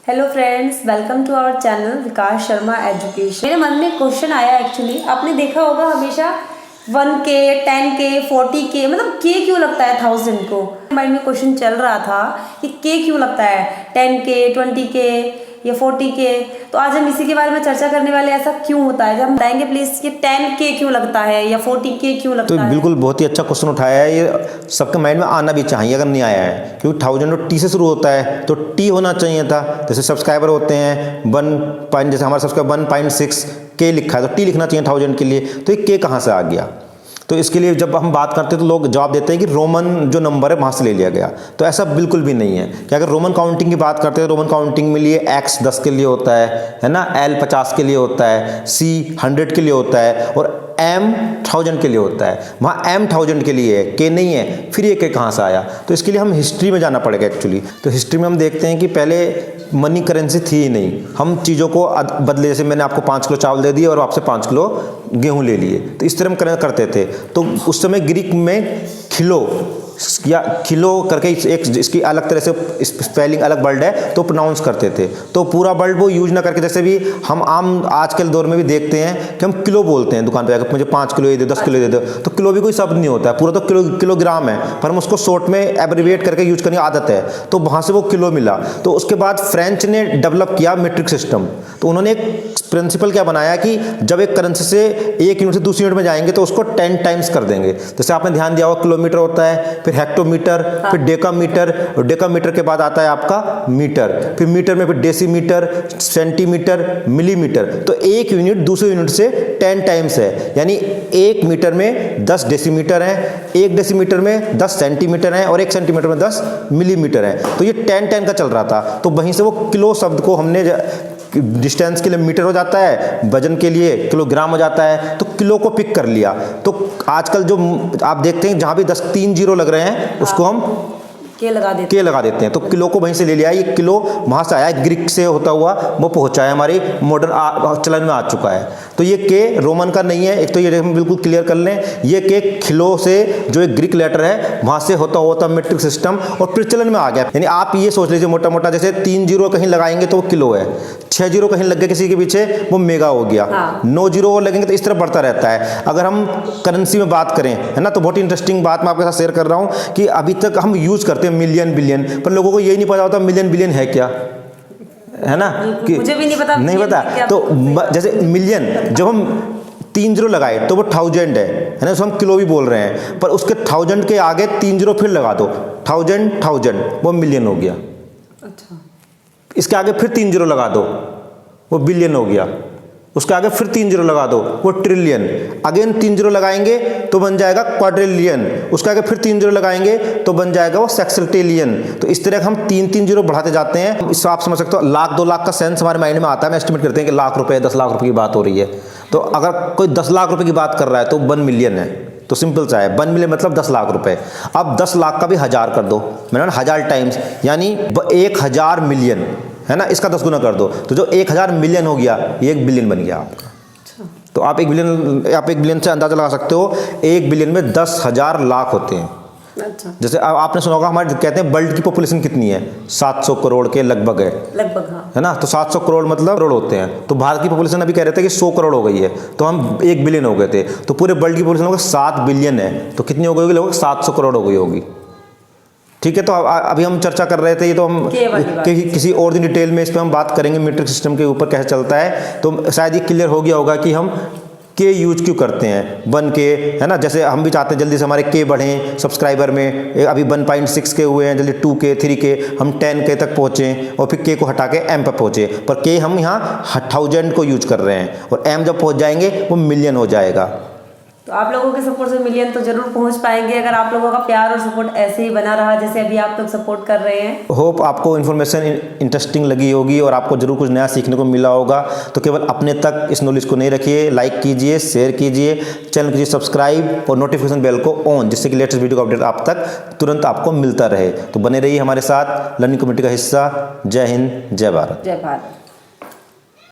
Hello friends, welcome to our channel Vikas Sharma education. मेरे मन में क्वेश्चन आया एक्चुअली, आपने देखा होगा हमेशा 1K, 10K, 40K, मतलब K क्यों लगता है 1000 को। माइंड में क्वेश्चन चल रहा था कि K क्यों लगता है 10K, 20K या 40K। तो आज हम इसी के बारे में चर्चा करने वाले, ऐसा क्यों होता है। जब हम बताएंगे प्लीज कि 10K क्यों लगता है या 40K क्यों लगता है। तो बिल्कुल बहुत ही अच्छा क्वेश्चन उठाया है, ये सबके माइंड में आना भी चाहिए अगर नहीं आया है, क्योंकि 1000 तो टी से शुरू होता है तो टी होना चाहिए था। जैसे सब्सक्राइबर होते हैं 1. जैसे हमारा सब्सक्राइबर 1.6 के लिखा है तो टी लिखना चाहिए 1000 के लिए, तो ये के कहाँ से आ गया। तो इसके लिए जब हम बात करते हैं तो लोग जवाब देते हैं कि रोमन जो नंबर है वहाँ से ले लिया गया। तो ऐसा बिल्कुल भी नहीं है कि अगर रोमन काउंटिंग की बात करते हैं, रोमन काउंटिंग में लिए x 10 के लिए होता है ना, l 50 के लिए होता है, c 100 के लिए होता है और m 1000 के लिए होता है। वहाँ m 1000 के लिए है, k नहीं है। फिर ये k कहाँ से आया, तो इसके लिए हम हिस्ट्री में जाना पड़ेगा एक्चुअली। तो हिस्ट्री में हम देखते हैं कि पहले मनी करेंसी थी ही नहीं, हम चीज़ों को बदले। जैसे मैंने आपको 5 किलो चावल दे दिए और आपसे 5 किलो गेहूं ले लिए, तो इस तरह हम करते थे। तो उस समय ग्रीक में किलो या किलो करके एक इसकी अलग तरह से स्पेलिंग अलग वर्ड है तो प्रोनाउंस करते थे। तो पूरा वर्ड वो यूज ना करके, जैसे भी हम आम आज के दौर में भी देखते हैं कि हम किलो बोलते हैं दुकान पे जाकर, मुझे 5 किलो दे दो, 10 किलो दे दो। तो किलो भी कोई शब्द नहीं होता है, पूरा तो किलोग्राम है, पर हम उसको शॉर्ट में एब्रिविएट करके यूज करने की आदत है। तो वहाँ से वो किलो मिला। तो उसके बाद फ्रेंच ने डेवलप किया मीट्रिक सिस्टम। तो उन्होंने एक प्रिंसिपल क्या बनाया कि जब एक करेंसी से एक यूनिट से दूसरी यूनिट में जाएंगे तो उसको 10 टाइम्स कर देंगे। जैसे आपने ध्यान दिया होगा किलोमीटर होता है, फिर हेक्टोमीटर, फिर डेकामीटर, और डेकामीटर के बाद आता है आपका मीटर, फिर मीटर में फिर डेसीमीटर, सेंटीमीटर, मिलीमीटर। तो एक यूनिट दूसरे यूनिट से 10 टाइम्स है, यानी एक मीटर में 10 डेसीमीटर है, एक डेसीमीटर में 10 सेंटीमीटर है और एक सेंटीमीटर में 10 मिलीमीटर है। तो ये 10 का चल रहा था। तो वहीं से वो किलो शब्द को हमने डिस्टेंस के लिए मीटर हो जाता है, वजन के लिए किलोग्राम हो जाता है, तो किलो को पिक कर लिया। तो आजकल जो आप देखते हैं जहां भी 3 जीरो लग रहे हैं उसको हम के लगा देते हैं। तो किलो को वहीं से ले लिया। ये किलो वहां से आया, ग्रीक से होता हुआ वो पहुंचा है, हमारे मॉडर्न चलन में आ चुका है। तो ये के रोमन का नहीं है, एक तो ये हम बिल्कुल क्लियर कर लें। ये के किलो से जो एक ग्रीक लेटर है वहां से होता मीट्रिक सिस्टम और प्रचलन में आ गया। यानी आप ये सोच लीजिए मोटा मोटा, जैसे 3 जीरो कहीं लगाएंगे तो वो किलो है, 6 जीरो कहीं लग गए किसी के पीछे वो मेगा हो गया, 9 जीरो और लगेंगे तो इस तरह बढ़ता रहता है। अगर हम करेंसी में बात करें, है ना, तो बहुत इंटरेस्टिंग बात मैं आपके साथ शेयर कर रहा हूं कि अभी तक हम यूज करते हैं मिलियन बिलियन, पर लोगों को यही नहीं पता होता मिलियन बिलियन है क्या, है ना, कि मुझे भी नहीं पता तो जैसे मिलियन जब हम 3 जीरो लगाए तो वो 1000 है ना, उसको हम किलो भी बोल रहे हैं, पर उसके 1000 के आगे 3 जीरो फिर लगा दो, 1000 वो मिलियन हो गया। अच्छा, इसके आगे फिर 3 जीरो लगा दो वो बिलियन हो गया, उसके आगे फिर 3 जीरो लगा दो वो ट्रिलियन, अगेन 3 जीरो लगाएंगे तो बन जाएगा क्वाड्रिलियन, उसके आगे फिर 3 जीरो लगाएंगे तो बन जाएगा वो सेक्सटिलियन। तो इस तरह हम 3 जीरो बढ़ाते जाते हैं। इससे आप समझ सकते हो, लाख 2 लाख का सेंस हमारे माइंड में आता है। हम एस्टिमेट करते हैं कि लाख रुपए 10 लाख रुपए की बात हो रही है। तो अगर कोई 10 लाख रुपए की बात कर रहा है तो 1 मिलियन है। तो सिंपल सा है, 1 मिलियन मतलब 10 लाख रुपए। अब 10 लाख का भी 1000 कर दो, मैंने 1000 टाइम्स, यानी 1000 मिलियन, है ना, इसका 10 गुना कर दो तो जो 1000 मिलियन हो गया ये 1 बिलियन बन गया आपका। तो आप 1 बिलियन से अंदाजा लगा सकते हो, 1 बिलियन में 10,000 लाख होते हैं। अच्छा, जैसे आपने सुना होगा हमारे कहते हैं वर्ल्ड की पॉपुलेशन कितनी है, 700 करोड़ के लगभग है, हाँ। है ना। तो 700 करोड़ मतलब करोड़ होते हैं। तो भारत की पॉपुलेशन अभी कह रहे थे कि 100 करोड़ हो गई है, तो हम 1 बिलियन हो गए थे। तो पूरे वर्ल्ड की पॉपुलेशन होगी 7 बिलियन है, तो कितनी हो गई होगी, लगभग 700 करोड़ हो गई होगी। ठीक है, तो अभी हम चर्चा कर रहे थे, ये तो हम किसी और दिन डिटेल में इस पर हम बात करेंगे मीट्रिक सिस्टम के ऊपर कैसे चलता है। तो शायद ये क्लियर हो गया होगा कि हम के यूज क्यों करते हैं, 1K, है ना। जैसे हम भी चाहते हैं जल्दी से हमारे के बढ़ें सब्सक्राइबर में, अभी 1.6 के हुए हैं, जल्दी 2K 3K हम 10K तक पहुँचें और फिर के को हटा के M पर पहुँचे। पर के हम यहाँ 1000 को यूज कर रहे हैं और M जब पहुँच जाएंगे वो मिलियन हो जाएगा। तो आप लोगों के सपोर्ट से मिलियन तो जरूर पहुंच पाएंगे, अगर आप लोगों का प्यार और सपोर्ट ऐसे ही बना रहा जैसे अभी आप लोग सपोर्ट कर रहे हैं। होप आपको इन्फॉर्मेशन इंटरेस्टिंग लगी होगी और आपको जरूर कुछ नया सीखने को मिला होगा। तो केवल अपने तक इस नॉलेज को नहीं रखिए, लाइक कीजिए, शेयर कीजिए, चैनल कीजिए सब्सक्राइब और नोटिफिकेशन बेल को ऑन, जिससे कि लेटेस्ट वीडियो का अपडेट आप तक तुरंत आपको मिलता रहे। तो बने रहिए हमारे साथ, लर्निंग कम्युनिटी का हिस्सा। जय हिंद, जय भारत। जय भारत।